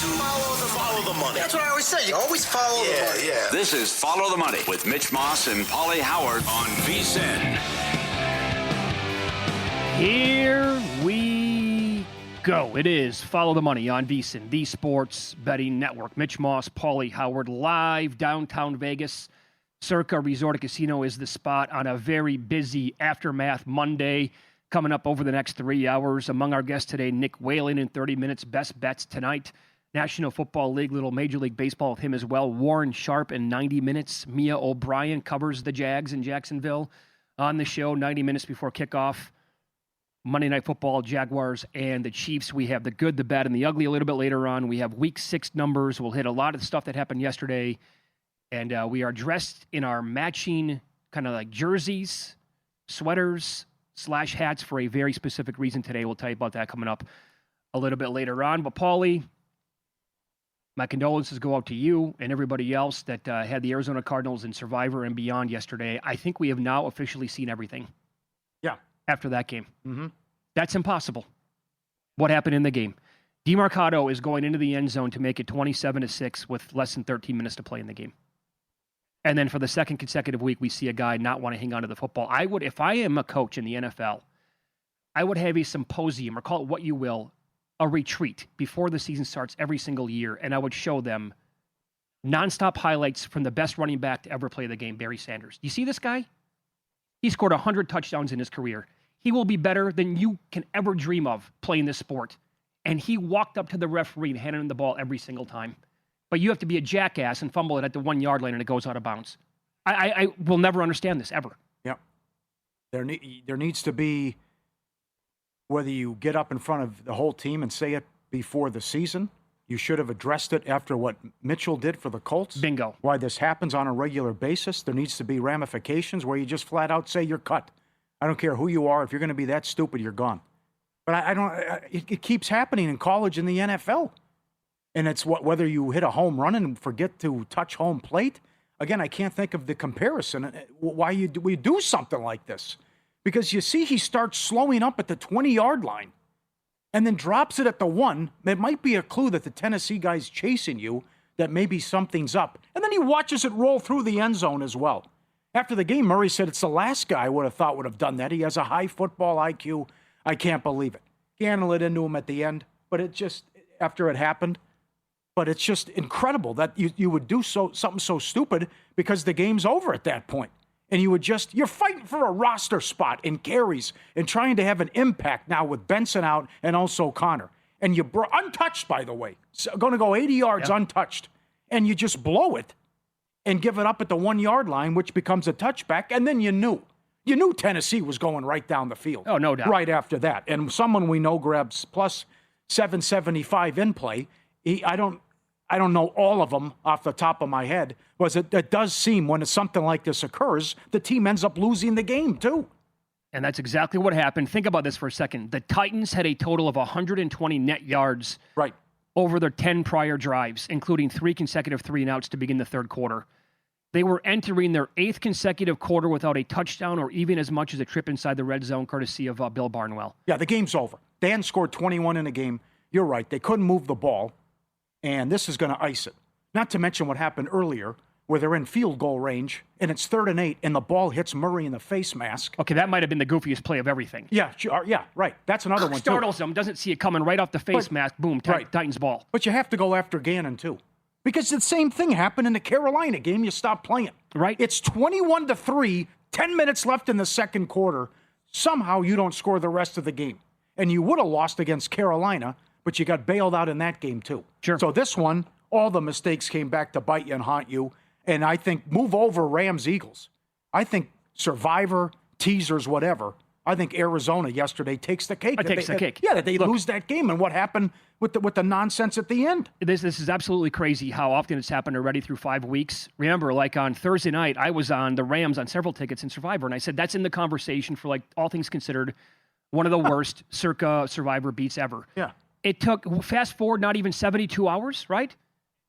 Follow the money. That's what I always say. You always follow the money. Yeah. This is Follow the Money with Mitch Moss and Pauly Howard on VSiN. Here we go. It is Follow the Money on VSiN, the Sports Betting Network. Mitch Moss, Pauly Howard, live downtown Vegas. Circa Resort and Casino is the spot on a very busy Aftermath Monday. Coming up over the next 3 hours. Among our guests today, Nick Whalen in 30 minutes. Best bets tonight. National Football League, little Major League Baseball with him as well. Warren Sharp in 90 minutes. Mia O'Brien covers the Jags in Jacksonville on the show 90 minutes before kickoff. Monday Night Football, Jaguars and the Chiefs. We have the good, the bad, and the ugly a little bit later on. We have Week 6 numbers. We'll hit a lot of the stuff that happened yesterday. And we are dressed in our matching kind of like jerseys, sweaters, / hats for a very specific reason today. We'll tell you about that coming up a little bit later on. But Pauly, my condolences go out to you and everybody else that had the Arizona Cardinals in Survivor and beyond yesterday. I think we have now officially seen everything. Yeah. After that game. Mm-hmm. That's impossible. What happened in the game? DeMarcado is going into the end zone to make it 27-6 with less than 13 minutes to play in the game. And then for the second consecutive week, we see a guy not want to hang on to the football. I would, if I am a coach in the NFL, I would have a symposium, or call it what you will, a retreat before the season starts every single year, and I would show them nonstop highlights from the best running back to ever play the game, Barry Sanders. You see this guy? He scored 100 touchdowns in his career. He will be better than you can ever dream of playing this sport. And he walked up to the referee and handed him the ball every single time. But you have to be a jackass and fumble it at the 1 yard line and it goes out of bounds. I will never understand this, ever. Yeah. There needs to be, whether you get up in front of the whole team and say it before the season, you should have addressed it after what Mitchell did for the Colts. Bingo. Why this happens on a regular basis. There needs to be ramifications where you just flat out say you're cut. I don't care who you are. If you're going to be that stupid, you're gone. But it keeps happening in college and the NFL. And it's whether you hit a home run and forget to touch home plate. Again, I can't think of the comparison. Why we do something like this. Because you see he starts slowing up at the 20-yard line and then drops it at the 1. It might be a clue that the Tennessee guy's chasing you, that maybe something's up. And then he watches it roll through the end zone as well. After the game, Murray said it's the last guy I would have thought would have done that. He has a high football IQ. I can't believe it. He handled it into him at the end, but it just, after it happened, but it's just incredible that you would do something so stupid because the game's over at that point. And you would you're fighting for a roster spot in carries and trying to have an impact now with Benson out and also Connor. And untouched, by the way, going to go 80 yards untouched. And you just blow it and give it up at the 1 yard line, which becomes a touchback. And then you knew Tennessee was going right down the field. Oh, no doubt. Right after that. And someone we know grabs plus 775 in play. I don't know all of them off the top of my head. It does seem when something like this occurs, the team ends up losing the game too. And that's exactly what happened. Think about this for a second. The Titans had a total of 120 net yards over their 10 prior drives, including 3 consecutive 3-and-outs to begin the third quarter. They were entering their 8th consecutive quarter without a touchdown or even as much as a trip inside the red zone, courtesy of Bill Barnwell. Yeah, the game's over. They hadn't scored 21 in a game. You're right. They couldn't move the ball. And this is going to ice it. Not to mention what happened earlier, where they're in field goal range, and it's 3rd and 8, and the ball hits Murray in the face mask. Okay, that might have been the goofiest play of everything. Yeah, right. That's another one, too. Startles him, doesn't see it coming right off the face mask, boom, Titans ball. But you have to go after Gannon, too. Because the same thing happened in the Carolina game. You stop playing. Right. It's 21-3, 10 minutes left in the second quarter. Somehow you don't score the rest of the game. And you would have lost against Carolina, but you got bailed out in that game, too. Sure. So this one, all the mistakes came back to bite you and haunt you. And I think move over Rams-Eagles. I think Survivor, teasers, whatever. I think Arizona yesterday takes the cake. Takes the cake. Yeah, that they lose that game. And what happened with the nonsense at the end? This is absolutely crazy how often it's happened already through 5 weeks. Remember, like on Thursday night, I was on the Rams on several tickets in Survivor. And I said, that's in the conversation for, like, all things considered, one of the worst circa Survivor beats ever. Yeah. It took, fast forward, not even 72 hours, right?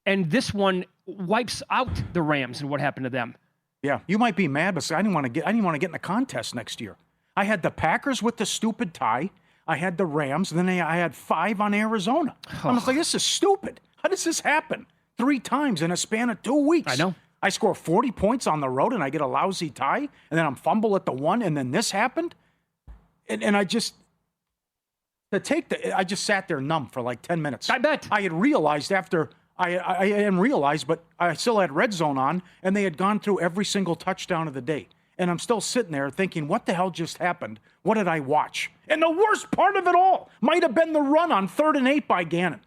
And this one wipes out the Rams and what happened to them. Yeah, you might be mad, but I didn't want to get in the contest next year. I had the Packers with the stupid tie. I had the Rams, and then I had 5 on Arizona. I was like, this is stupid. How does this happen 3 times in a span of 2 weeks? I know. I score 40 points on the road and I get a lousy tie, and then I'm fumble at the 1, and then this happened? And I just... I just sat there numb for like 10 minutes. I bet. I had realized after... I hadn't realized, but I still had Red Zone on, and they had gone through every single touchdown of the day. And I'm still sitting there thinking, what the hell just happened? What did I watch? And the worst part of it all might have been the run on 3rd and 8 by Gannon.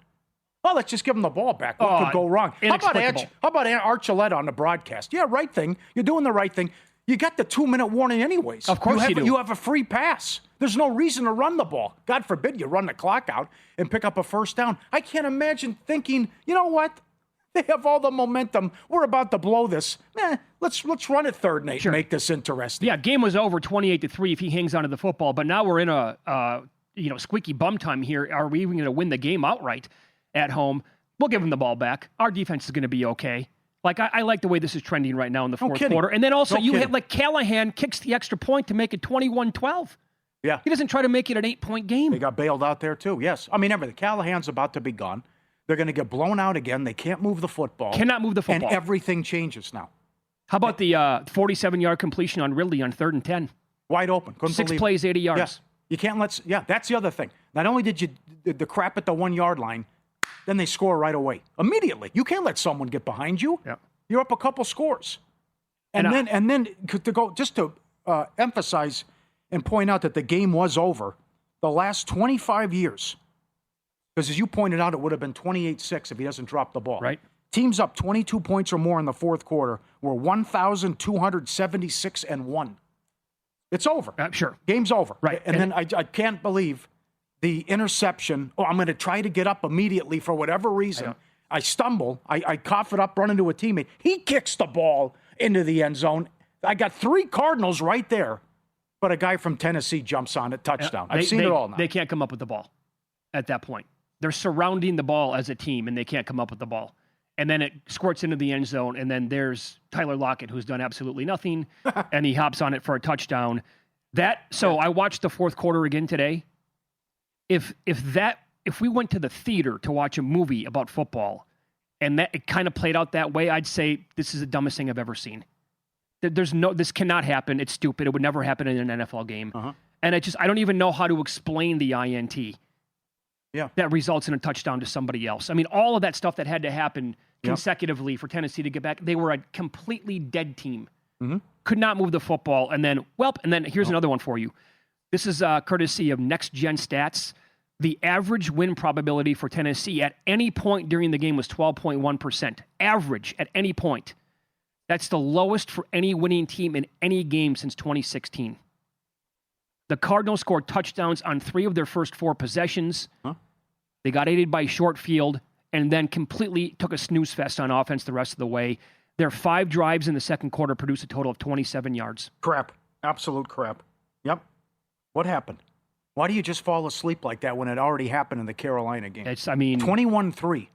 Well, let's just give him the ball back. What could go wrong? How about Archuleta on the broadcast? Yeah, right thing. You're doing the right thing. You got the 2-minute warning anyways. Of course you do. You have a free pass. There's no reason to run the ball. God forbid you run the clock out and pick up a first down. I can't imagine thinking, you know what? They have all the momentum. We're about to blow this. Let's run it 3rd and 8 and make this interesting. Yeah, game was over 28-3 if he hangs onto the football. But now we're in a squeaky bum time here. Are we even going to win the game outright at home? We'll give him the ball back. Our defense is going to be okay. Like, I like the way this is trending right now in the fourth quarter. And then also Callahan kicks the extra point to make it 21-12. Yeah. He doesn't try to make it an 8-point game. They got bailed out there, too. Yes. I mean, everything. Callahan's about to be gone. They're going to get blown out again. They can't move the football. Cannot move the football. And everything changes now. How about the 47-yard completion on Ridley on 3rd and 10? Wide open. Couldn't 6 plays, 80 yards. Yes. You can't that's the other thing. Not only did you the crap at the 1-yard line, then they score right away. Immediately. You can't let someone get behind you. Yep. You're up a couple scores. And then to go just to emphasize and point out that the game was over, the last 25 years, because as you pointed out, it would have been 28-6 if he doesn't drop the ball. Right. Teams up 22 points or more in the fourth quarter were 1,276-1. It's over. Sure. Game's over. Right. And then I can't believe the interception. Oh, I'm going to try to get up immediately for whatever reason. I stumble. I cough it up, run into a teammate. He kicks the ball into the end zone. I got 3 Cardinals right there, but a guy from Tennessee jumps on it, touchdown. I've seen it all now. They can't come up with the ball at that point. They're surrounding the ball as a team, and they can't come up with the ball. And then it squirts into the end zone, and then there's Tyler Lockett, who's done absolutely nothing, and he hops on it for a touchdown. I watched the fourth quarter again today. If we went to the theater to watch a movie about football, and that it kind of played out that way, I'd say this is the dumbest thing I've ever seen. This cannot happen. It's stupid. It would never happen in an NFL game. And I don't even know how to explain the INT. Yeah. That results in a touchdown to somebody else. I mean, all of that stuff that had to happen consecutively for Tennessee to get back, they were a completely dead team. Could not move the football. And then here's another one for you. This is courtesy of Next Gen Stats. The average win probability for Tennessee at any point during the game was 12.1%. Average at any point. That's the lowest for any winning team in any game since 2016. The Cardinals scored touchdowns on 3 of their first 4 possessions. They got aided by short field and then completely took a snooze fest on offense the rest of the way. Their 5 drives in the second quarter produced a total of 27 yards. Crap. Absolute crap. Yep. What happened? Why do you just fall asleep like that when it already happened in the Carolina game? 21-3.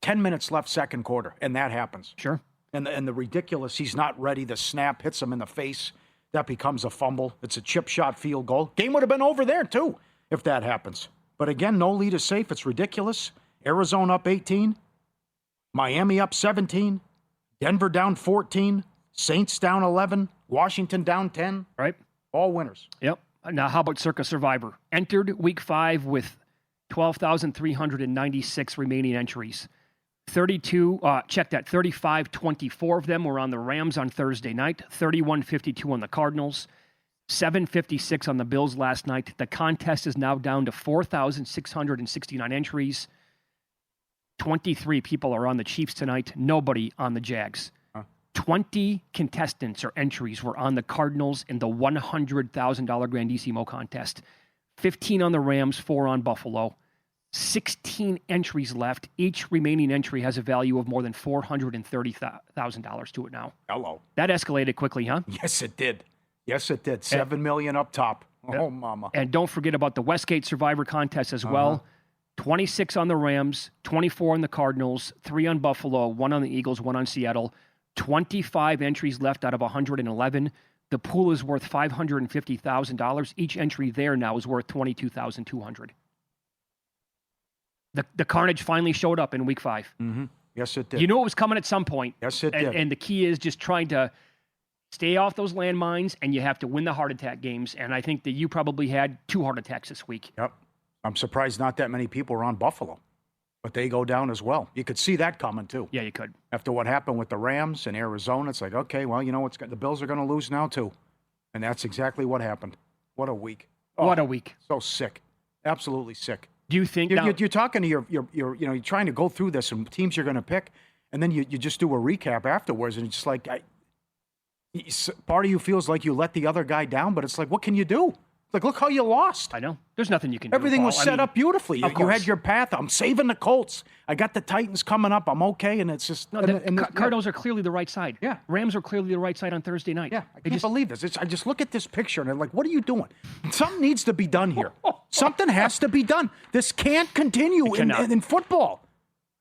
10 minutes left second quarter, and that happens. Sure. And the ridiculous, he's not ready. The snap hits him in the face. That becomes a fumble. It's a chip shot field goal. Game would have been over there, too, if that happens. But again, no lead is safe. It's ridiculous. Arizona up 18. Miami up 17. Denver down 14. Saints down 11. Washington down 10. Right. All winners. Yep. Now, how about Circa Survivor? Entered week 5 with 12,396 remaining entries. 35-24 of them were on the Rams on Thursday night, 31-52 on the Cardinals, 756 on the Bills last night. The contest is now down to 4,669 entries. 23 people are on the Chiefs tonight, nobody on the Jags. 20 contestants or entries were on the Cardinals in the $100,000 Grandissimo contest. 15 on the Rams, 4 on Buffalo. 16 entries left. Each remaining entry has a value of more than $430,000 to it now. Hello. That escalated quickly, huh? Yes, it did. $7 million up top. Oh, mama. And don't forget about the Westgate Survivor contest as well. 26 on the Rams, 24 on the Cardinals, 3 on Buffalo, 1 on the Eagles, 1 on Seattle. 25 entries left out of 111. The pool is worth $550,000. Each entry there now is worth $22,200. The carnage finally showed up in week 5. Mm-hmm. Yes, it did. You knew it was coming at some point. Yes, it did. And the key is just trying to stay off those landmines, and you have to win the heart attack games. And I think that you probably had 2 heart attacks this week. Yep. I'm surprised not that many people are on Buffalo, but they go down as well. You could see that coming, too. Yeah, you could. After what happened with the Rams and Arizona, it's like, okay, well, you know what's the Bills are going to lose now, too. And that's exactly what happened. What a week. Oh, what a week. So sick. Absolutely sick. Do you think you're talking to your you're trying to go through this and teams you're going to pick, and then you just do a recap afterwards, and it's just like part of you feels like you let the other guy down, but it's like, what can you do? Like, look how you lost. I know. There's nothing you can do. Everything was set up beautifully. You had your path. I'm saving the Colts. I got the Titans coming up. I'm okay, and it's just Cardinals are clearly the right side. Yeah. Rams are clearly the right side on Thursday night. Yeah, I can't believe this. I just look at this picture, and I'm like, what are you doing? Something needs to be done here. Something has to be done. This can't continue in football.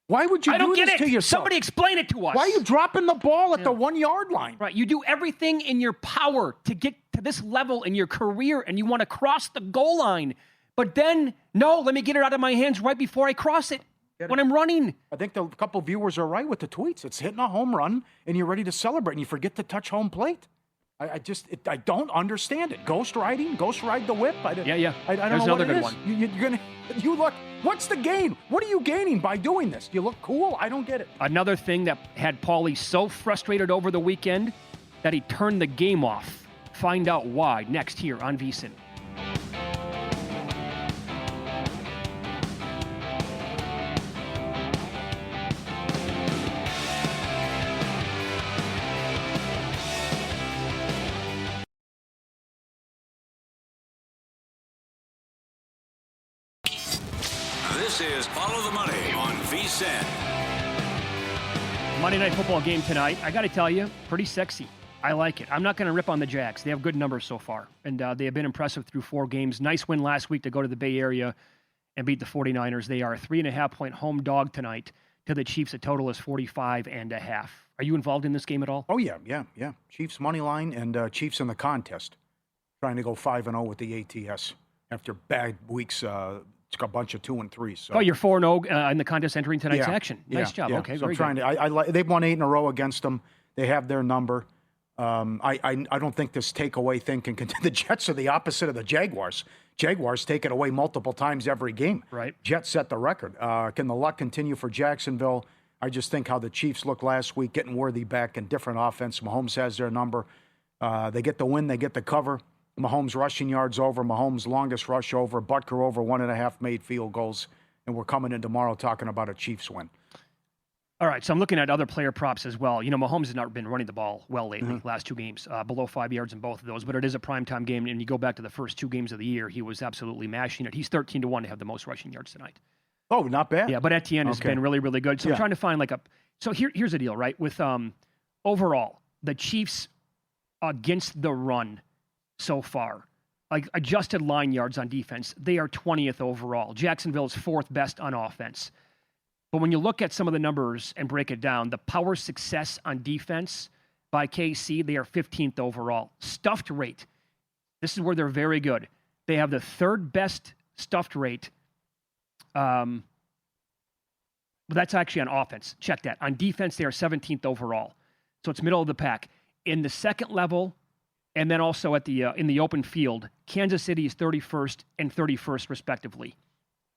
Why would you do this to yourself? Somebody explain it to us. Why are you dropping the ball at the 1-yard line? Right. You do everything in your power to get to this level in your career, and you want to cross the goal line. But then, no, let me get it out of my hands right before I cross it when I'm running. I think a couple viewers are right with the tweets. It's hitting a home run, and you're ready to celebrate, and you forget to touch home plate. I don't understand it. Ghost ride the whip. I don't There's know another what it good is. one. You look. What's the gain? What are you gaining by doing this? You look cool. I don't get it. Another thing that had Pauly so frustrated over the weekend that he turned the game off. Find out why next here on VSiN. This is Follow the Money on VSiN. Monday Night Football game tonight. I got to tell you, pretty sexy. I like it. I'm not going to rip on the Jags. They have good numbers so far, and they have been impressive through 4 games. Nice win last week to go to the Bay Area and beat the 49ers. They are a 3.5-point home dog tonight to the Chiefs. A total is 45.5. Are you involved in this game at all? Oh, yeah. Chiefs money line and Chiefs in the contest. Trying to go 5-0 with the ATS after bad weeks. It's a bunch of 2 and 3. So. Oh, you're 4-0 in the contest entering tonight's action. Nice job. Yeah. Okay, so very good. They've won 8 in a row against them. They have their number. I don't think this takeaway thing can continue. The Jets are the opposite of the Jaguars. Jaguars take it away multiple times every game. Right. Jets set the record. Can the luck continue for Jacksonville? I just think how the Chiefs looked last week, getting Worthy back and different offense. Mahomes has their number. They get the win. They get the cover. Mahomes rushing yards over. Mahomes longest rush over. Butker over 1.5 made field goals. And we're coming in tomorrow talking about a Chiefs win. All right, so I'm looking at other player props as well. You know, Mahomes has not been running the ball well lately, last 2 games, below 5 yards in both of those. But it is a primetime game, and you go back to the first 2 games of the year, he was absolutely mashing it. He's 13-1 to have the most rushing yards tonight. Oh, not bad. Yeah, but Etienne has been really, really good. So I'm trying to find So here's the deal, right? With overall, the Chiefs against the run so far, like adjusted line yards on defense, they are 20th overall. Jacksonville is 4th best on offense. But when you look at some of the numbers and break it down, the power success on defense by KC, they are 15th overall. Stuffed rate, this is where they're very good. They have the 3rd best stuffed rate. But that's actually on offense. Check that. On defense, they are 17th overall. So it's middle of the pack. In the second level, and then also at the in the open field, Kansas City is 31st and 31st, respectively.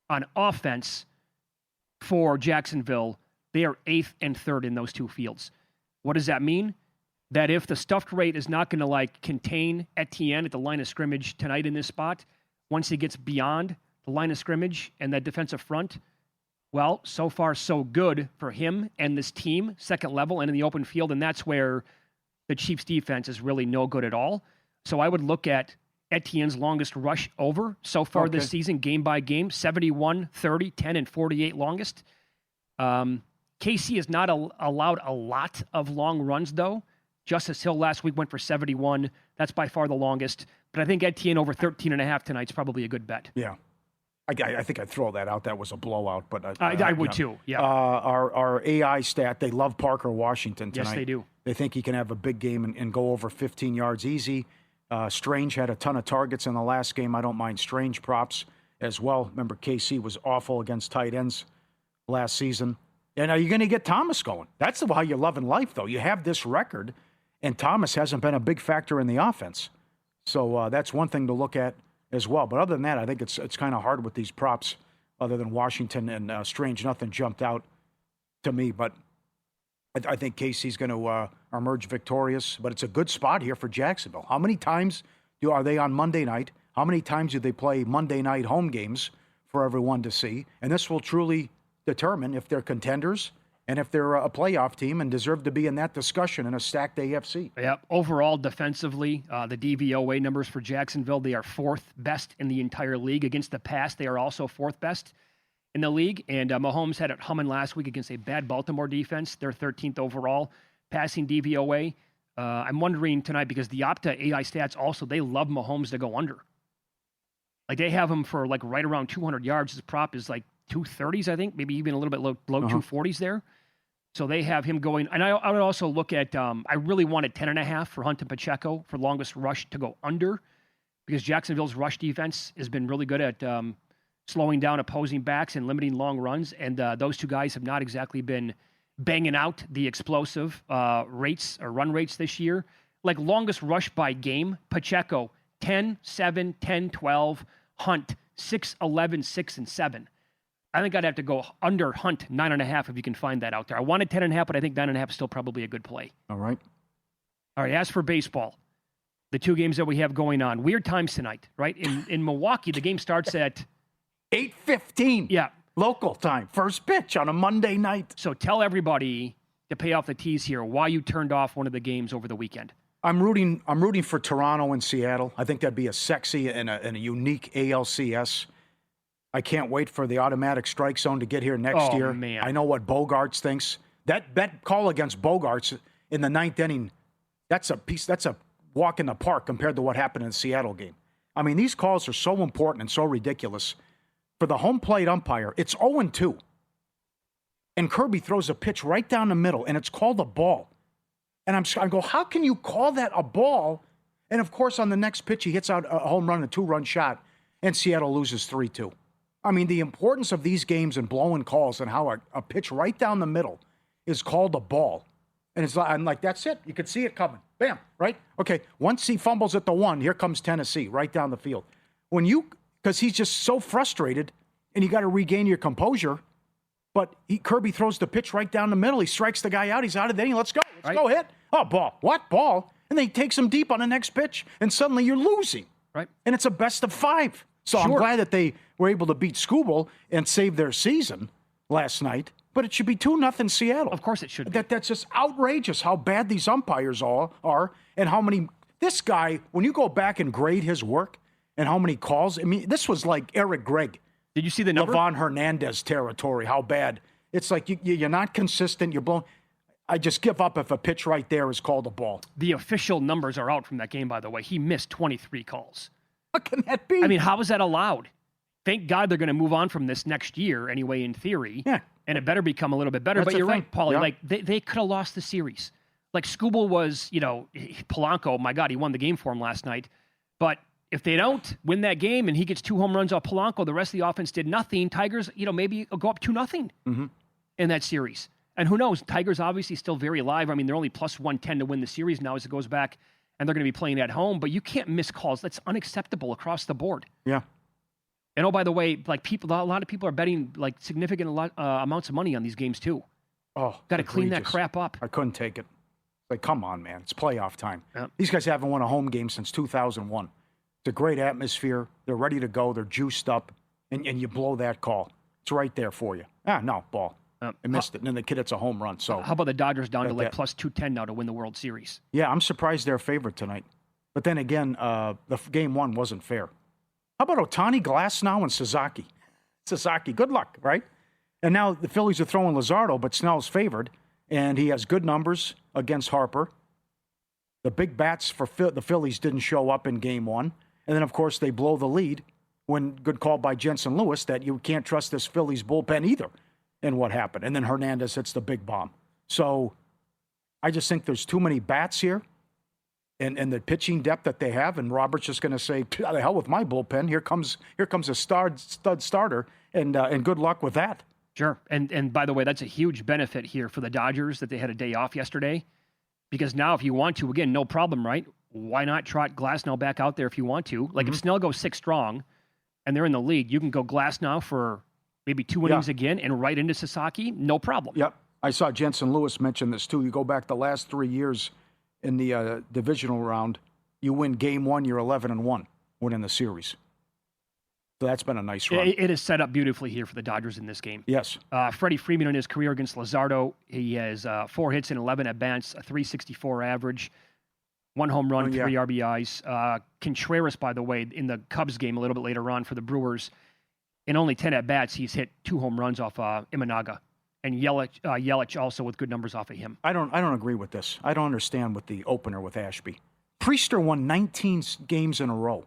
On offense, for Jacksonville, they are 8th and 3rd in those 2 fields. What does that mean? That if the stuffed rate is not going to contain Etienne at the line of scrimmage tonight in this spot, once he gets beyond the line of scrimmage and that defensive front, well, so far so good for him and this team, second level and in the open field, and that's where the Chiefs defense is really no good at all. So I would look at Etienne's longest rush over so far this season, game by game, 71, 30, 10, and 48 longest. KC has not allowed a lot of long runs, though. Justice Hill last week went for 71. That's by far the longest. But I think Etienne over 13.5 tonight is probably a good bet. Yeah. I think I'd throw that out. That was a blowout. But I would too, yeah. Our AI stat, they love Parker Washington tonight. Yes, they do. They think he can have a big game and go over 15 yards easy. Strange had a ton of targets in the last game. I don't mind Strange props. as well. Remember, KC was awful against tight ends last season. And are you going to get Thomas going? That's how you love in life, though. You have this record, and Thomas hasn't been a big factor in the offense. So that's one thing to look at as well. But other than that, I think it's kind of hard with these props, other than Washington and Strange. Nothing jumped out to me. But I think KC's going to emerge victorious. But it's a good spot here for Jacksonville. How many times are they on Monday night? How many times do they play Monday night home games for everyone to see? And this will truly determine if they're contenders and if they're a playoff team and deserve to be in that discussion in a stacked AFC. Yeah, overall, defensively, the DVOA numbers for Jacksonville, they are fourth best in the entire league. Against the pass, they are also fourth best in the league. And Mahomes had it humming last week against a bad Baltimore defense. They're 13th overall passing DVOA. I'm wondering tonight, because the Opta AI stats also, they love Mahomes to go under. Like, they have him for, like, right around 200 yards. His prop is, like, 230s, I think, maybe even a little bit low 240s there. So they have him going. And I would also look at, I really wanted 10.5 for Hunt and Pacheco for longest rush to go under, because Jacksonville's rush defense has been really good at slowing down opposing backs and limiting long runs. And those two guys have not exactly been banging out the explosive rates or run rates this year. Like, longest rush by game, Pacheco, 10, 7, 10, 12, Hunt, 6, 11, 6, and 7. I think I'd have to go under Hunt 9.5 if you can find that out there. I wanted 10.5, but I think 9.5 is still probably a good play. All right. As for baseball, the two games that we have going on, weird times tonight, right? In Milwaukee, the game starts at 8:15. Yeah. Local time. First pitch on a Monday night. So tell everybody to pay off the tees here why you turned off one of the games over the weekend. I'm rooting for Toronto and Seattle. I think that'd be a sexy and a unique ALCS. I can't wait for the automatic strike zone to get here next year. Man. I know what Bogarts thinks. That call against Bogarts in the ninth inning, that's a walk in the park compared to what happened in the Seattle game. I mean, these calls are so important and so ridiculous. For the home plate umpire, it's 0-2. And Kirby throws a pitch right down the middle, and it's called a ball. And I go, how can you call that a ball? And, of course, on the next pitch, he hits out a home run, a 2-run shot, and Seattle loses 3-2. I mean, the importance of these games and blowing calls and how a pitch right down the middle is called a ball. And I'm like, that's it. You can see it coming. Bam, right? Okay, once he fumbles at the 1, here comes Tennessee right down the field. Because he's just so frustrated, and you got to regain your composure. But Kirby throws the pitch right down the middle. He strikes the guy out. He's out of the inning. Let's go. Let's go hit. Oh, ball. What? Ball? And then he takes him deep on the next pitch, and suddenly you're losing. Right. And it's a best of 5. So I'm glad that they were able to beat Scooball and save their season last night. But it should be 2-0 Seattle. Of course it should be. That's just outrageous how bad these umpires all are and how many. This guy, when you go back and grade his work and how many calls, I mean, this was like Eric Gregg. Did you see the number? Levon Hernandez territory, how bad. It's like you're not consistent. You're blown. I just give up if a pitch right there is called a ball. The official numbers are out from that game, by the way. He missed 23 calls. What can that be? I mean, how is that allowed? Thank God they're going to move on from this next year anyway, in theory. Yeah. And it better become a little bit better. That's but you're right, Pauly. Yeah. Like, they could have lost the series. Like, Scooball was, Polanco, my God, he won the game for him last night. But if they don't win that game and he gets 2 home runs off Polanco, the rest of the offense did nothing. Tigers, maybe go up 2-0 in that series. And who knows? Tigers obviously still very alive. I mean, they're only plus 110 to win the series now as it goes back, and they're going to be playing at home. But you can't miss calls. That's unacceptable across the board. Yeah. And, oh, by the way, like, a lot of people are betting, like, significant amounts of money on these games, too. Oh, got to clean that crap up. I couldn't take it. Like, come on, man. It's playoff time. Yep. These guys haven't won a home game since 2001. It's a great atmosphere. They're ready to go. They're juiced up, and you blow that call. It's right there for you. No, ball. I missed it. And then the kid hits a home run. So how about the Dodgers down to, like, plus 210 now to win the World Series? Yeah, I'm surprised they're a favorite tonight. But then again, the game 1 wasn't fair. How about Ohtani, Glasnow, and Sasaki? Sasaki, good luck, right? And now the Phillies are throwing Luzardo, but Snell's favored, and he has good numbers against Harper. The big bats for the Phillies didn't show up in game 1. And then, of course, they blow the lead when good call by Jensen Lewis that you can't trust this Phillies bullpen either. And what happened? And then Hernandez hits the big bomb. So I just think there's too many bats here. and the pitching depth that they have, and Robert's just going to say, "The hell with my bullpen. Here comes a stud starter, and good luck with that." Sure. And by the way, that's a huge benefit here for the Dodgers that they had a day off yesterday, because now if you want to, again, no problem, right? Why not trot Glasnow back out there if you want to? Like if Snell goes 6 strong and they're in the lead, you can go Glasnow for maybe 2 innings again and right into Sasaki, no problem. Yep. I saw Jensen Lewis mention this too. You go back the last 3 years in the divisional round, you win game 1, you're 11-1, winning the series. So that's been a nice run. It is set up beautifully here for the Dodgers in this game. Yes. Freddie Freeman in his career against Luzardo, he has 4 hits and 11 at-bats, a .364 average, 1 home run, 3 RBIs. Contreras, by the way, in the Cubs game a little bit later on for the Brewers, in only 10 at-bats, he's hit 2 home runs off Imanaga. And Yelich also with good numbers off of him. I don't agree with this. I don't understand with the opener with Ashby. Priester won 19 games in a row.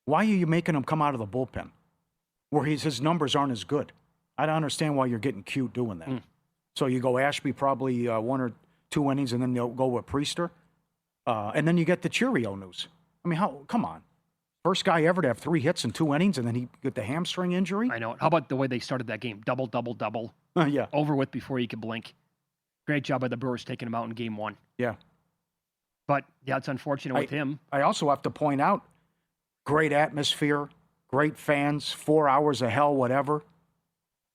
Why are you making him come out of the bullpen where his numbers aren't as good? I don't understand why you're getting cute doing that. So you go Ashby probably 1 or 2 innings, and then you'll go with Priester. And then you get the Cheerio news. I mean, come on. First guy ever to have 3 hits in 2 innings, and then he get the hamstring injury? I know. How about the way they started that game? Double, double, double. Yeah. Over with before you could blink. Great job by the Brewers taking him out in game 1. Yeah. But, yeah, it's unfortunate with him. I also have to point out, great atmosphere, great fans, 4 hours of hell, whatever.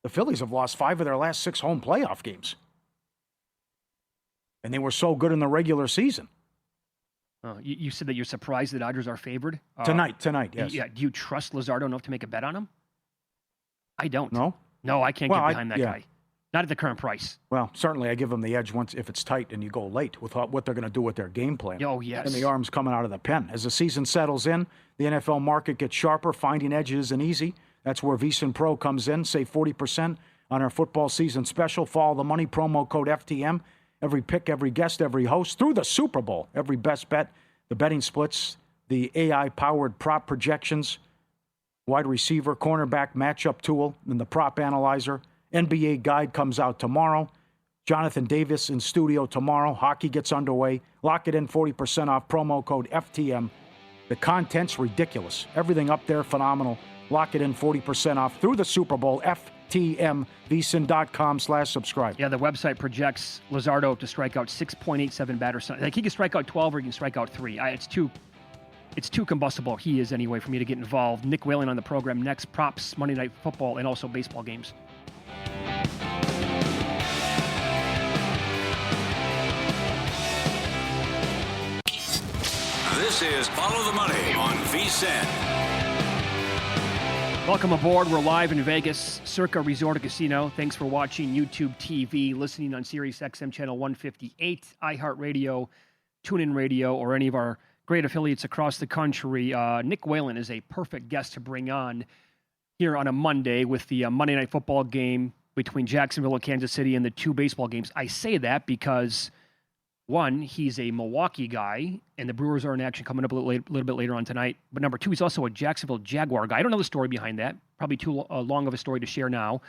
The Phillies have lost 5 of their last 6 home playoff games. And they were so good in the regular season. You said that you're surprised the Dodgers are favored? Tonight, yes. Yeah. Do you trust Luzardo enough to make a bet on him? I don't. No, I can't get behind that guy. Not at the current price. Well, certainly I give them the edge once if it's tight and you go late with what they're going to do with their game plan. Oh, yes. And the arms coming out of the pen. As the season settles in, the NFL market gets sharper. Finding edges isn't easy. That's where VSiN Pro comes in. Save 40% on our football season special. Follow the money, promo code FTM. Every pick, every guest, every host through the Super Bowl. Every best bet, the betting splits, the AI-powered prop projections, wide receiver, cornerback matchup tool, and the prop analyzer. NBA guide comes out tomorrow. Jonathan Davis in studio tomorrow. Hockey gets underway. Lock it in, 40% off. Promo code FTM. The content's ridiculous. Everything up there, phenomenal. Lock it in, 40% off through the Super Bowl. FTM, vsin.com/subscribe. Yeah, the website projects Luzardo to strike out 6.87 batters. Like he can strike out 12 or he can strike out 3. It's too combustible. He is anyway for me to get involved. Nick Whalen on the program next. Props, Monday Night Football, and also baseball games. This is Follow the Money on VSiN. Welcome aboard. We're live in Vegas, Circa Resort and Casino. Thanks for watching YouTube TV, listening on Sirius XM Channel 158, iHeartRadio, TuneIn Radio, or any of our great affiliates across the country. Nick Whalen is a perfect guest to bring on here on a Monday with the Monday Night Football game between Jacksonville and Kansas City and the 2 baseball games. I say that because, one, he's a Milwaukee guy, and the Brewers are in action coming up a little bit later on tonight. But number 2, he's also a Jacksonville Jaguar guy. I don't know the story behind that. Probably too long of a story to share now.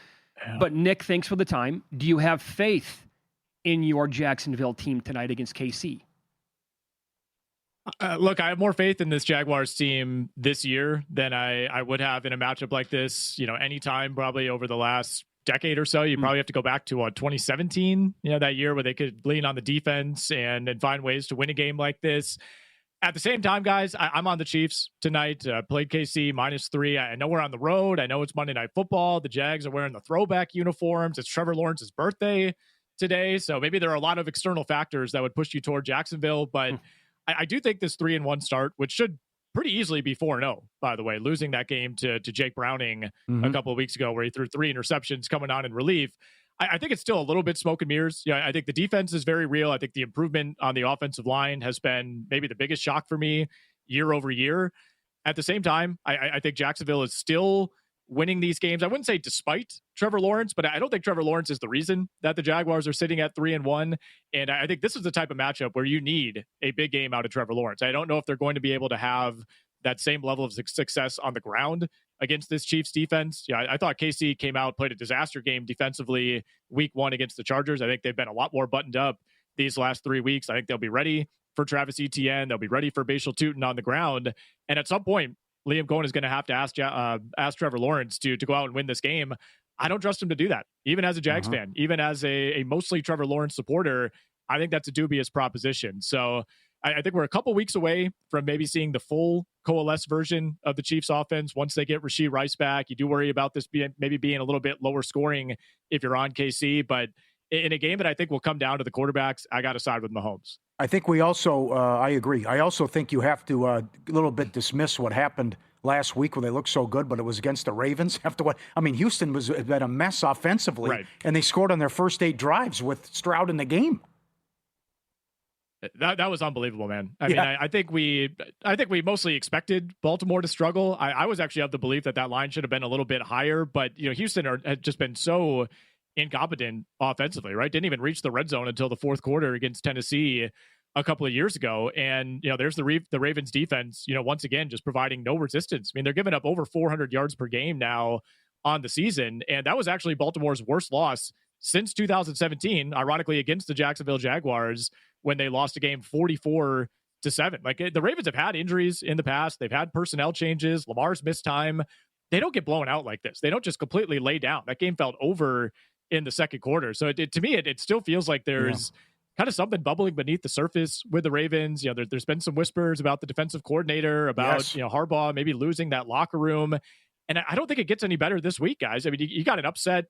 Yeah. But, Nick, thanks for the time. Do you have faith in your Jacksonville team tonight against KC? Look, I have more faith in this Jaguars team this year than I would have in a matchup like this, anytime probably over the last decade or so. You probably have to go back to 2017, that year where they could lean on the defense and find ways to win a game like this. At the same time, guys, I'm on the Chiefs tonight. Played KC -3. I know we're on the road. I know it's Monday Night Football. The Jags are wearing the throwback uniforms. It's Trevor Lawrence's birthday today. So maybe there are a lot of external factors that would push you toward Jacksonville. But I do think this 3-1 start, which should pretty easily be 4-0, by the way, losing that game to Jake Browning a couple of weeks ago where he threw 3 interceptions coming on in relief. I think it's still a little bit smoke and mirrors. I think the defense is very real. I think the improvement on the offensive line has been maybe the biggest shock for me year over year. At the same time, I think Jacksonville is still winning these games. I wouldn't say despite Trevor Lawrence, but I don't think Trevor Lawrence is the reason that the Jaguars are sitting at 3-1. And I think this is the type of matchup where you need a big game out of Trevor Lawrence. I don't know if they're going to be able to have that same level of success on the ground against this Chiefs defense. I thought KC came out, played a disaster game defensively week 1 against the Chargers. I think they've been a lot more buttoned up these last 3 weeks. I think they'll be ready for Travis Etienne. They'll be ready for Bashal Tutin on the ground. And at some point, Liam Cohen is going to have to ask Trevor Lawrence to go out and win this game. I don't trust him to do that, even as a Jags fan, even as a mostly Trevor Lawrence supporter. I think that's a dubious proposition. So I think we're a couple weeks away from maybe seeing the full coalesced version of the Chiefs offense. Once they get Rashee Rice back, you do worry about this maybe being a little bit lower scoring if you're on KC. But in a game that I think will come down to the quarterbacks, I got to side with Mahomes. I think we also, I agree. I also think you have to a little bit dismiss what happened last week when they looked so good, but it was against the Ravens. After what, I mean, Houston had been a mess offensively, and they scored on their first 8 drives with Stroud in the game. That was unbelievable, man. I mean, I think we mostly expected Baltimore to struggle. I was actually of the belief that line should have been a little bit higher, but Houston had just been so incompetent offensively, right? Didn't even reach the red zone until the fourth quarter against Tennessee a couple of years ago. And there's the Ravens defense, once again just providing no resistance. I mean, they're giving up over 400 yards per game now on the season, and that was actually Baltimore's worst loss since 2017, ironically against the Jacksonville Jaguars, when they lost a game 44-7. Like, the Ravens have had injuries in the past. They've had personnel changes. Lamar's missed time. They don't get blown out like this. They don't just completely lay down. That game felt over in the second quarter. So to me, it still feels like there's kind of something bubbling beneath the surface with the Ravens. There's been some whispers about the defensive coordinator, about Harbaugh maybe losing that locker room. And I don't think it gets any better this week, guys. I mean, you got an upset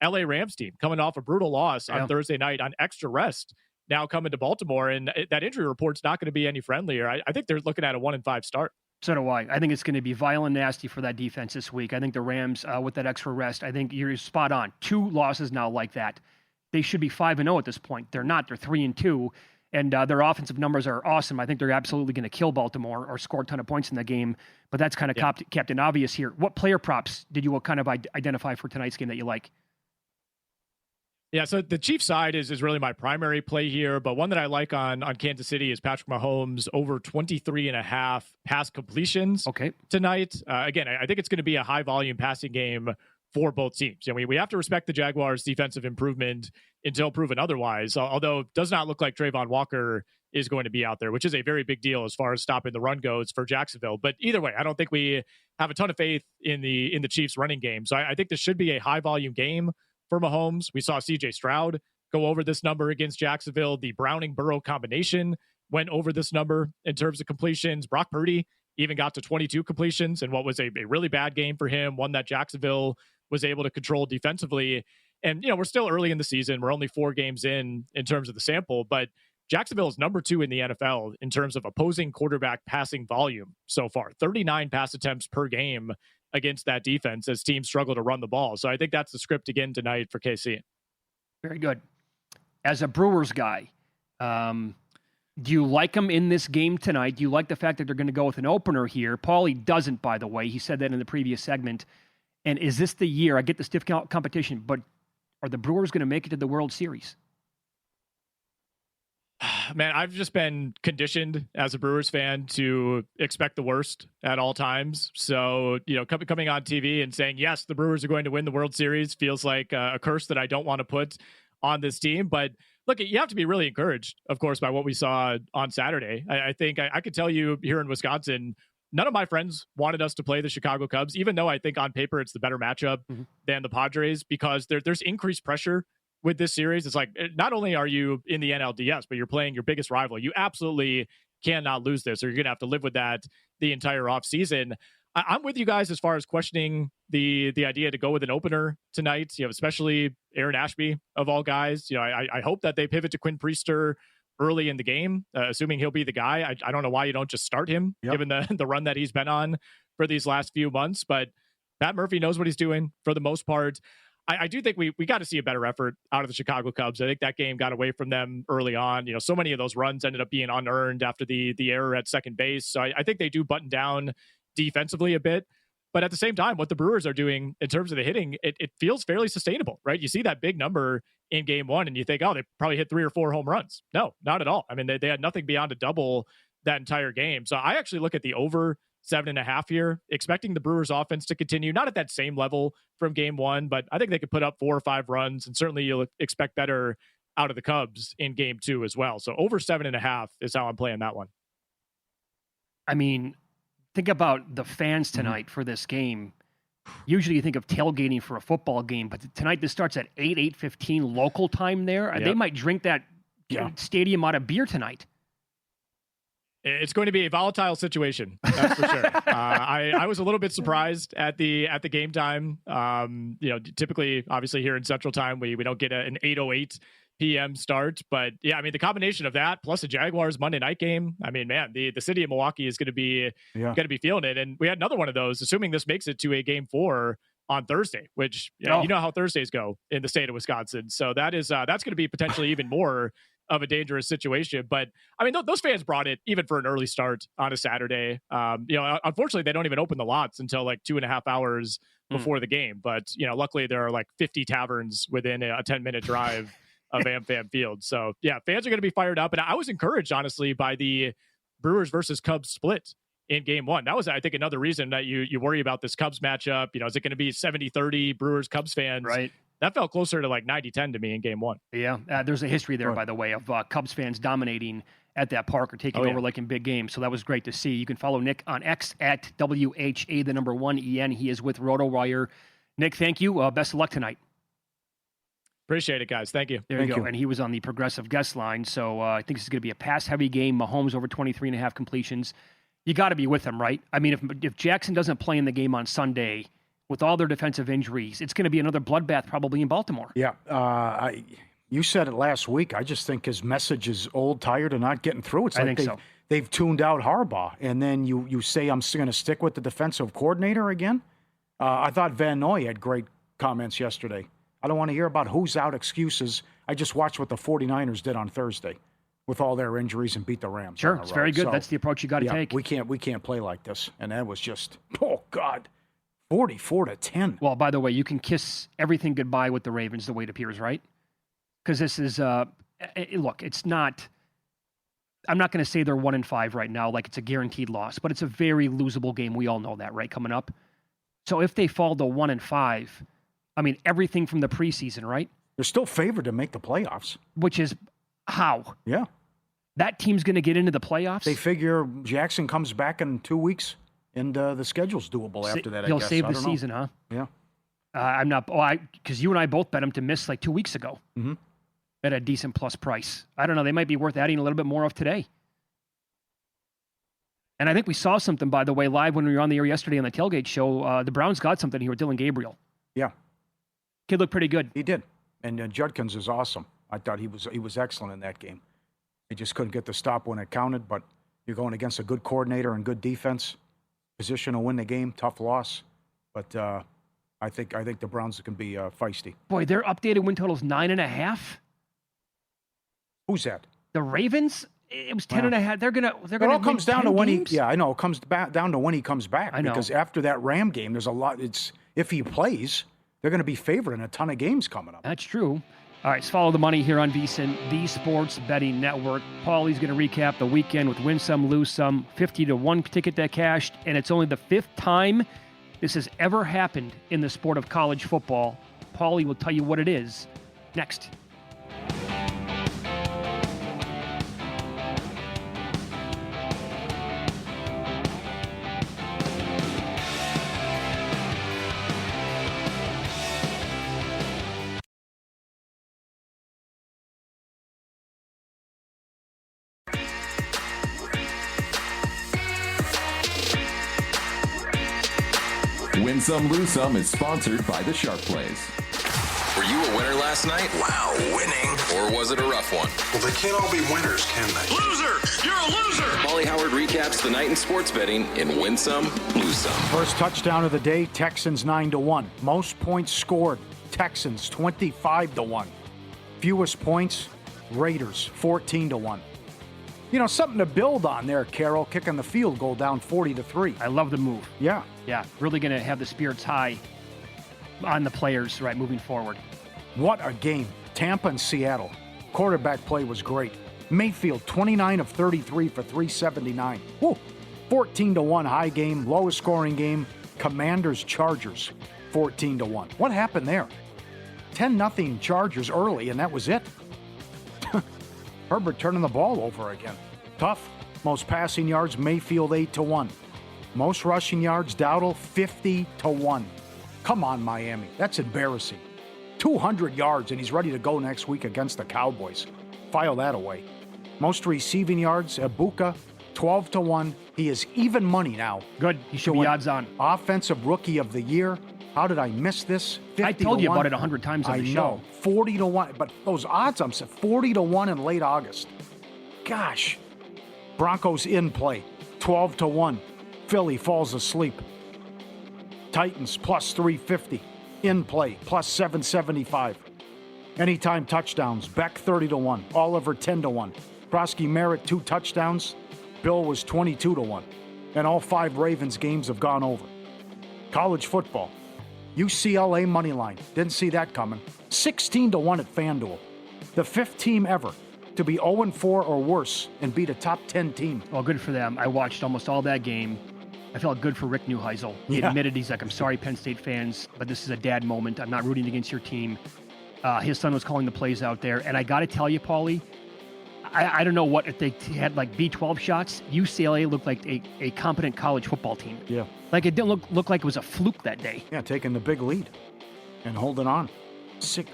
LA Rams team coming off a brutal loss on Thursday night on extra rest, now coming to Baltimore, and that injury report's not going to be any friendlier. I think they're looking at a 1-5 start. So do I. I think it's going to be violent, nasty for that defense this week. I think the Rams, with that extra rest, I think you're spot on. 2 losses now like that. They should be 5-0 at this point. They're not. They're 3-2, and their offensive numbers are awesome. I think they're absolutely going to kill Baltimore or score a ton of points in the game. But that's kind of Captain Obvious here. What player props did you kind of identify for tonight's game that you like? Yeah, so the Chiefs side is really my primary play here, but one that I like on Kansas City is Patrick Mahomes over 23.5 pass completions tonight. Again, I think it's going to be a high volume passing game for both teams. We have to respect the Jaguars' defensive improvement until proven otherwise, although it does not look like Trayvon Walker is going to be out there, which is a very big deal as far as stopping the run goes for Jacksonville. But either way, I don't think we have a ton of faith in the Chiefs running game. So I think this should be a high volume game for Mahomes. We saw CJ Stroud go over this number against Jacksonville. The Browning-Burrow combination went over this number in terms of completions. Brock Purdy even got to 22 completions in what was a really bad game for him, one that Jacksonville was able to control defensively. And, we're still early in the season. We're only 4 games in terms of the sample, but Jacksonville is number 2 in the NFL in terms of opposing quarterback passing volume so far. 39 pass attempts per game against that defense as teams struggle to run the ball. So I think that's the script again tonight for KC. Very good. As a Brewers guy, do you like them in this game tonight? Do you like the fact that they're going to go with an opener here? Pauly doesn't, by the way. He said that in the previous segment. And is this the year? I get the stiff competition, but are the Brewers going to make it to the World Series? Man, I've just been conditioned as a Brewers fan to expect the worst at all times. So, coming on TV and saying, yes, the Brewers are going to win the World Series feels like a curse that I don't want to put on this team. But look, you have to be really encouraged, of course, by what we saw on Saturday. I think I could tell you here in Wisconsin, none of my friends wanted us to play the Chicago Cubs, even though I think on paper it's the better matchup than the Padres, because there's increased pressure with this series. It's like, not only are you in the NLDS, but you're playing your biggest rival. You absolutely cannot lose this, or you're going to have to live with that the entire offseason. I'm with you guys as far as questioning the idea to go with an opener tonight, especially Aaron Ashby of all guys. I hope that they pivot to Quinn Priester early in the game, assuming he'll be the guy. I don't know why you don't just start him, given the run that he's been on for these last few months. But Pat Murphy knows what he's doing for the most part. I do think we got to see a better effort out of the Chicago Cubs. I think that game got away from them early on. So many of those runs ended up being unearned after the error at second base. So I think they do button down defensively a bit. But at the same time, what the Brewers are doing in terms of the hitting, it feels fairly sustainable, right? You see that big number in game 1 and you think, oh, they probably hit 3 or 4 home runs. No, not at all. I mean, they had nothing beyond a double that entire game. So I actually look at the over 7.5 here, expecting the Brewers offense to continue, not at that same level from game 1, but I think they could put up 4 or 5 runs, and certainly you'll expect better out of the Cubs in game 2 as well. So over 7.5 is how I'm playing that one. I mean, think about the fans tonight for this game. Usually you think of tailgating for a football game, but tonight this starts at 8:15 local time there. Yep. They might drink that stadium out of beer tonight. It's going to be a volatile situation, that's for sure. I was a little bit surprised at the game time. Typically, obviously here in Central Time, we don't get an 8:08 p.m. start, but yeah, I mean the combination of that plus the Jaguars Monday night game. I mean, man, the city of Milwaukee is going to be feeling it. And we had another one of those. Assuming this makes it to a game 4 on Thursday, which you know how Thursdays go in the state of Wisconsin. So that's going to be potentially even more of a dangerous situation. But I mean, those fans brought it even for an early start on a Saturday. Unfortunately, they don't even open the lots until like 2.5 hours before the game. But, luckily there are like 50 taverns within a 10-minute drive of AmFam Field. So yeah, fans are going to be fired up. And I was encouraged, honestly, by the Brewers versus Cubs split in game 1. That was, I think, another reason that you worry about this Cubs matchup. Is it going to be 70-30 Brewers Cubs fans? Right. That felt closer to like 90-10 to me in game 1. Yeah, there's a history there, by the way, of Cubs fans dominating at that park or taking over like in big games. So that was great to see. You can follow Nick on X at WHA1EN. He is with RotoWire. Nick, thank you. Best of luck tonight. Appreciate it, guys. Thank you. There you go. And he was on the progressive guest line. So I think this is going to be a pass-heavy game. Mahomes over 23.5 completions. You got to be with him, right? I mean, if Jackson doesn't play in the game on Sunday, with all their defensive injuries, it's going to be another bloodbath probably in Baltimore. Yeah. You said it last week. I just think his message is old, tired, and not getting through. It's like they've tuned out Harbaugh. And then you say, I'm going to stick with the defensive coordinator again? I thought Van Noy had great comments yesterday. I don't want to hear about who's out excuses. I just watched what the 49ers did on Thursday with all their injuries and beat the Rams. Sure, it's very good. So, that's the approach you got to take. We can't play like this. And that was just, oh, God. 44-10. Well, by the way, you can kiss everything goodbye with the Ravens the way it appears, right? Because this is, look, it's not, I'm not going to say they're 1-5 right now like it's a guaranteed loss, but it's a very losable game. We all know that, right, coming up. So if they fall to 1-5, I mean, everything from the preseason, right? They're still favored to make the playoffs. Which is how? Yeah. That team's going to get into the playoffs? They figure Jackson comes back in 2 weeks. And the schedule's doable after that, I guess. He'll save the season, huh? Yeah. I'm not, because you and I both bet him to miss like 2 weeks ago at a decent plus price. I don't know. They might be worth adding a little bit more of today. And I think we saw something, by the way, live when we were on the air yesterday on the tailgate show. The Browns got something here with Dylan Gabriel. Yeah. Kid looked pretty good. He did. And Judkins is awesome. I thought he was excellent in that game. He just couldn't get the stop when it counted, but you're going against a good coordinator and good defense. Position to win the game, tough loss, but I think the Browns can be feisty. Boy, their updated win total is 9.5. Who's that? The Ravens. It was 10.5. They're gonna. It all comes down to when he. Yeah, I know. It comes down to when he comes back. I know. Because after that Ram game, there's a lot. It's if he plays, they're going to be favored in a ton of games coming up. That's true. All right, let's follow the money here on VSiN, the Sports Betting Network. Pauly's going to recap the weekend with win some, lose some, 50-1 ticket that cashed, and it's only the 5th time this has ever happened in the sport of college football. Pauly will tell you what it is next. Win Some, Lose Some is sponsored by the Sharp Plays. Were you a winner last night? Wow, winning. Or was it a rough one? Well, they can't all be winners, can they? Loser! You're a loser! Pauly Howard recaps the night in sports betting in Win Some, Lose Some. First touchdown of the day, Texans 9-1. Most points scored, Texans 25-1. Fewest points, Raiders 14-1. Something to build on there, Carroll, kicking the field goal down 40-3. I love the move. Yeah. Yeah, really going to have the spirits high on the players, right, moving forward. What a game. Tampa and Seattle. Quarterback play was great. Mayfield, 29 of 33 for 379. Woo! 14-1 high game, lowest scoring game. Commanders, Chargers, 14-1. What happened there? 10-0 Chargers early, and that was it. Herbert turning the ball over again. Tough. Most passing yards, Mayfield 8-1. Most rushing yards, Dowdle 50-1. Come on, Miami. That's embarrassing. 200 yards, and he's ready to go next week against the Cowboys. File that away. Most receiving yards, Ibuka 12-1. He is even money now. Good. He should be odds on. Offensive Rookie of the Year. How did I miss this? I told you about it 100 times on the show. I know. 40-1. But those odds, I'm saying 40-1 in late August. Gosh. Broncos in play. 12-1. Philly falls asleep. Titans plus 350. In play. Plus 775. Anytime touchdowns. Beck 30-1. Oliver 10-1. Krosky Merritt 2 touchdowns. Bill was 22-1. And all 5 Ravens games have gone over. College football. UCLA money line. Didn't see that coming. 16-1 at FanDuel. The 5th team ever to be 0-4 or worse and beat a top 10 team. Well, good for them. I watched almost all that game. I felt good for Rick Neuheisel. He admitted, he's like, I'm sorry, Penn State fans, but this is a dad moment. I'm not rooting against your team. His son was calling the plays out there. And I got to tell you, Pauly, I don't know what, if they had like B12 shots, UCLA looked like a competent college football team. Yeah. Like it didn't look like it was a fluke that day. Yeah, taking the big lead and holding on. I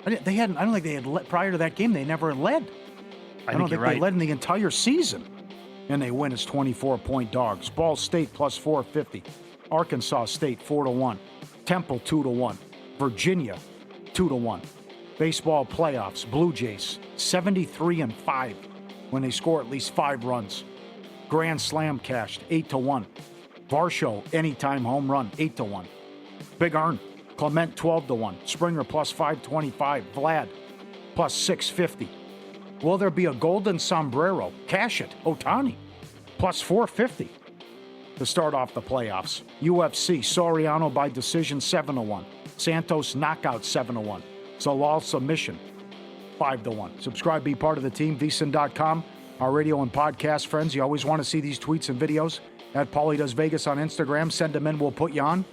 don't think they had led prior to that game. They never led. I don't think they led in the entire season. And they win as 24-point dogs. Ball State plus 450. Arkansas State 4-1. Temple 2-1. Virginia 2-1. Baseball playoffs. Blue Jays 73-5 when they score at least 5 runs. Grand Slam cashed 8-1. Varsho anytime home run 8-1. Big Earn. Clement 12-1. Springer plus 525. Vlad plus 650. Will there be a golden sombrero? Cash it. Otani plus 450 to start off the playoffs. UFC Soriano by decision 7-1. Santos knockout 7-1. Zalal submission 5-1. Subscribe, be part of the team. VSiN.com. Our radio and podcast friends. You always want to see these tweets and videos at Pauly Does Vegas on Instagram. Send them in. We'll put you on.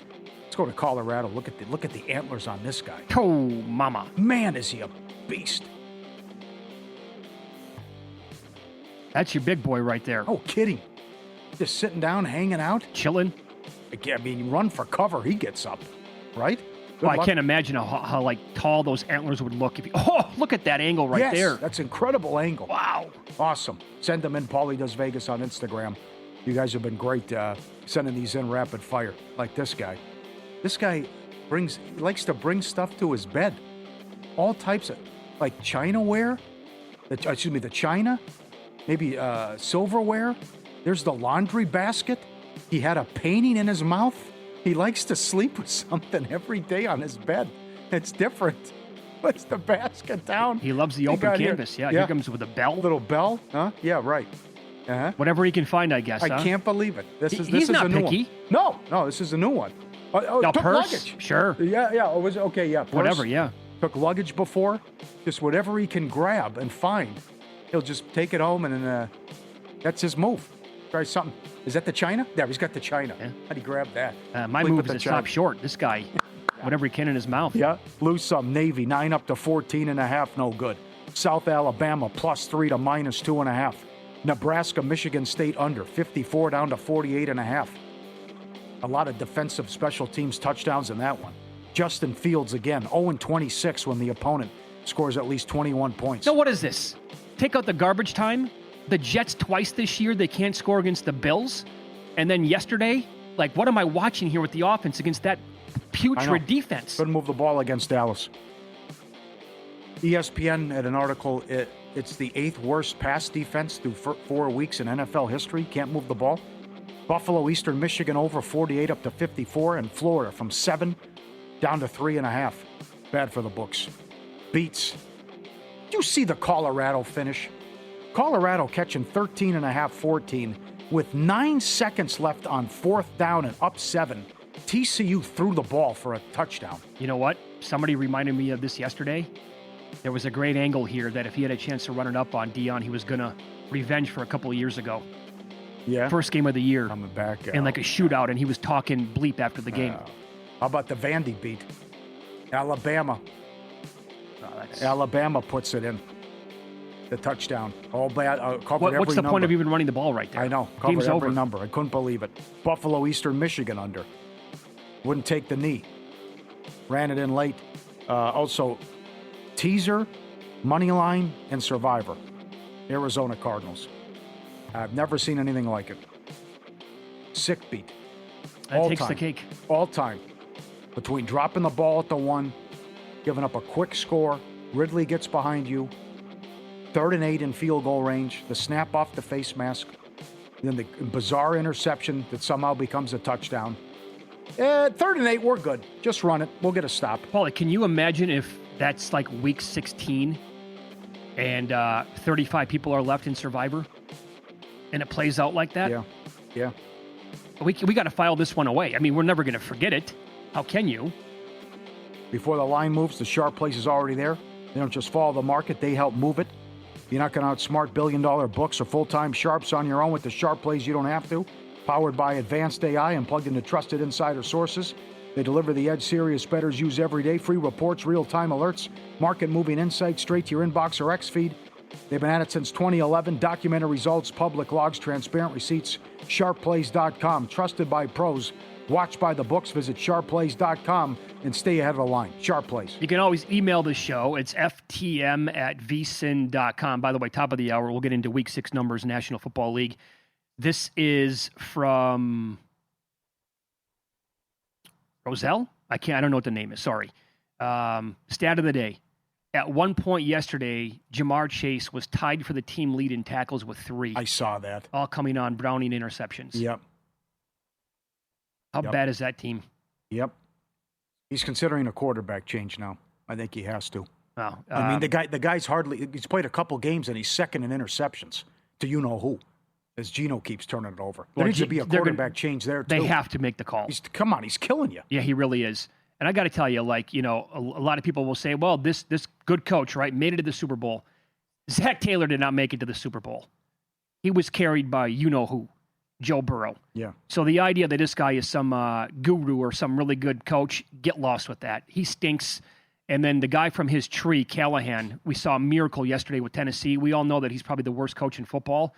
Let's go to Colorado. Look at the antlers on this guy. Oh, mama. Man, is he a beast. That's your big boy right there. Oh, kidding. Just sitting down, hanging out. Chilling. I mean, run for cover. He gets up, right? Well, I can't imagine how like tall those antlers would look. Look at that angle right there. That's incredible angle. Wow. Awesome. Send them in. Pauly Does Vegas on Instagram. You guys have been great sending these in rapid fire. Like this guy. This guy likes to bring stuff to his bed. All types of, like Chinaware. The China. Maybe silverware. There's the laundry basket. He had a painting in his mouth. He likes to sleep with something every day on his bed. It's different. Puts the basket down. He loves the open canvas. Here comes with a bell. Little bell. Huh? Yeah, right. Uh-huh. Whatever he can find, I guess. I can't believe it. He's not a new picky. one. No, this is a new one. Took purse? luggage. Sure. Yeah. Oh, was it? Okay, yeah. Purse. Whatever, yeah. Took luggage before. Just whatever he can grab and find. He'll just take it home, and then that's his move. Try something. Is that the China? There, he's got the China. Yeah. How'd he grab that? My move is to stop short. This guy, whatever he can in his mouth. Yeah. Lose some. Navy, 9 up to 14.5. No good. South Alabama, +3 to -2.5. Nebraska, Michigan State under, 54 down to 48.5. A lot of defensive special teams touchdowns in that one. Justin Fields again, 0-26 when the opponent scores at least 21 points. So what is this? Take out the garbage time. The Jets twice this year, they can't score against the Bills. And then yesterday, like, what am I watching here with the offense against that putrid defense? Couldn't move the ball against Dallas. ESPN had an article, it's the 8th worst pass defense through 4 weeks in NFL history. Can't move the ball. Buffalo, Eastern Michigan over 48 up to 54. And Florida from 7 down to 3.5. Bad for the books. Beats. Did you see the Colorado finish? Colorado catching 13.5, 14 with 9 seconds left on 4th down and up 7. TCU threw the ball for a touchdown. You know what? Somebody reminded me of this yesterday. There was a great angle here that if he had a chance to run it up on Dion, he was going to revenge for a couple of years ago. Yeah. First game of the year. Coming back. And like a shootout, and he was talking bleep after the game. How about the Vandy beat? Alabama. Alabama puts it in. the touchdown. All bad. Covered every what's the number. point of even running the ball right there? I know. Covered Game's every over. number. I couldn't believe it. Buffalo, Eastern Michigan under. Wouldn't take the knee. Ran it in late. Also, teaser, money line, and survivor. Arizona Cardinals. I've never seen anything like it. Sick beat. That takes the cake. All time. Between dropping the ball at the 1, giving up a quick score, Ridley gets behind you, 3rd and 8 in field goal range, the snap off the face mask, then the bizarre interception that somehow becomes a touchdown. 3rd and 8, we're good. Just run it. We'll get a stop. Pauly, can you imagine if that's like week 16 and 35 people are left in Survivor and it plays out like that? Yeah. We got to file this one away. I mean, we're never going to forget it. How can you? Before the line moves, the sharp place is already there. They don't just follow the market. They help move it. You're not going to outsmart billion-dollar books or full-time sharps on your own with the sharp plays you don't have to. Powered by advanced AI and plugged into trusted insider sources. They deliver the edge serious bettors use every day. Free reports, real-time alerts, market-moving insights straight to your inbox or X feed. They've been at it since 2011. Documented results, public logs, transparent receipts. SharpPlays.com. Trusted by pros. Watched by the books. Visit SharpPlays.com and stay ahead of the line. Sharp Plays. You can always email the show. It's ftm@vsin.com. By the way, top of the hour, we'll get into Week 6 numbers, National Football League. This is from Roselle? I don't know what the name is. Sorry. Stat of the day. At one point yesterday, Jamar Chase was tied for the team lead in tackles with 3. I saw that. All coming on Browning interceptions. Yep. How bad is that team? Yep. He's considering a quarterback change now. I think he has to. Wow. I mean, the guy's he's played a couple games and he's second in interceptions to you know who, as Gino keeps turning it over. There needs to be a quarterback change there too. They have to make the call. Come on, he's killing you. Yeah, he really is. And I got to tell you, like, you know, a lot of people will say, well, this good coach, right, made it to the Super Bowl. Zach Taylor did not make it to the Super Bowl. He was carried by you know who, Joe Burrow. Yeah. So the idea that this guy is some guru or some really good coach, get lost with that. He stinks. And then the guy from his tree, Callahan, we saw a miracle yesterday with Tennessee. We all know that he's probably the worst coach in football.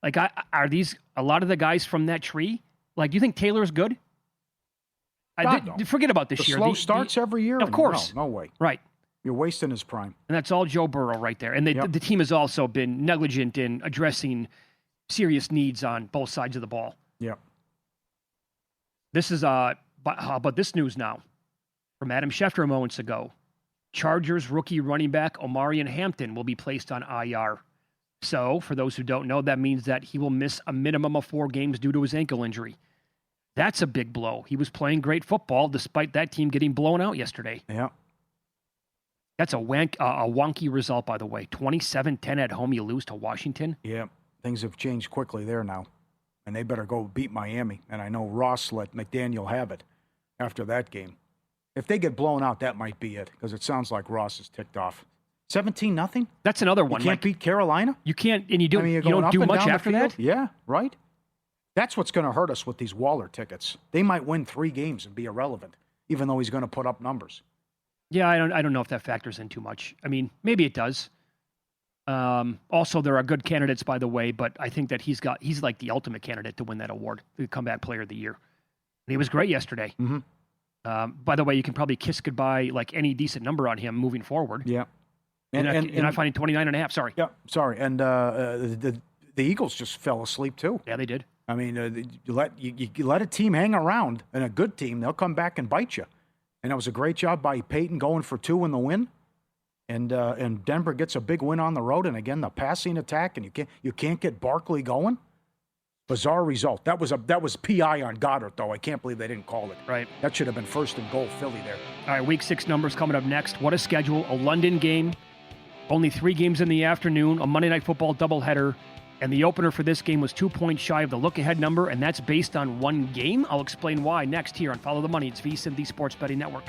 Like, are these a lot of the guys from that tree? Like, do you think Taylor's good? Forget about this year. Slow starts every year. Of course. No way. Right. You're wasting his prime. And that's all Joe Burrow right there. And the team has also been negligent in addressing serious needs on both sides of the ball. Yeah. This is how about this news now from Adam Schefter moments ago. Chargers rookie running back Omarion Hampton will be placed on IR. So, for those who don't know, that means that he will miss a minimum of 4 games due to his ankle injury. That's a big blow. He was playing great football despite that team getting blown out yesterday. Yeah. That's a wonky result, by the way. 27-10 at home, you lose to Washington. Yeah. Things have changed quickly there now. And they better go beat Miami. And I know Ross let McDaniel have it after that game. If they get blown out, that might be it. Because it sounds like Ross is ticked off. 17-0? That's another one. You can't beat Carolina? You can't, and you don't up do and much down the after field? that? Yeah, right? That's what's going to hurt us with these Waller tickets. They might win 3 games and be irrelevant, even though he's going to put up numbers. Yeah, I don't know if that factors in too much. I mean, maybe it does. Also, there are good candidates, by the way, but I think that he's like the ultimate candidate to win that award, the comeback player of the year. And he was great yesterday. Mm-hmm. By the way, you can probably kiss goodbye like any decent number on him moving forward. Yeah. And I find him 29.5. Sorry. Yeah, sorry. And the Eagles just fell asleep too. Yeah, they did. I mean, you let a team hang around, and a good team, they'll come back and bite you. And it was a great job by Peyton going for 2 in the win. And Denver gets a big win on the road. And again, the passing attack, and you can't get Barkley going. Bizarre result. That was PI on Goddard, though. I can't believe they didn't call it. Right. That should have been 1st and goal, Philly there. All right, Week 6 numbers coming up next. What a schedule. A London game. Only 3 games in the afternoon. A Monday Night Football doubleheader. And the opener for this game was 2 points shy of the look-ahead number, and that's based on 1 game. I'll explain why next here on Follow the Money. It's VSiN, the Sports Betting Network.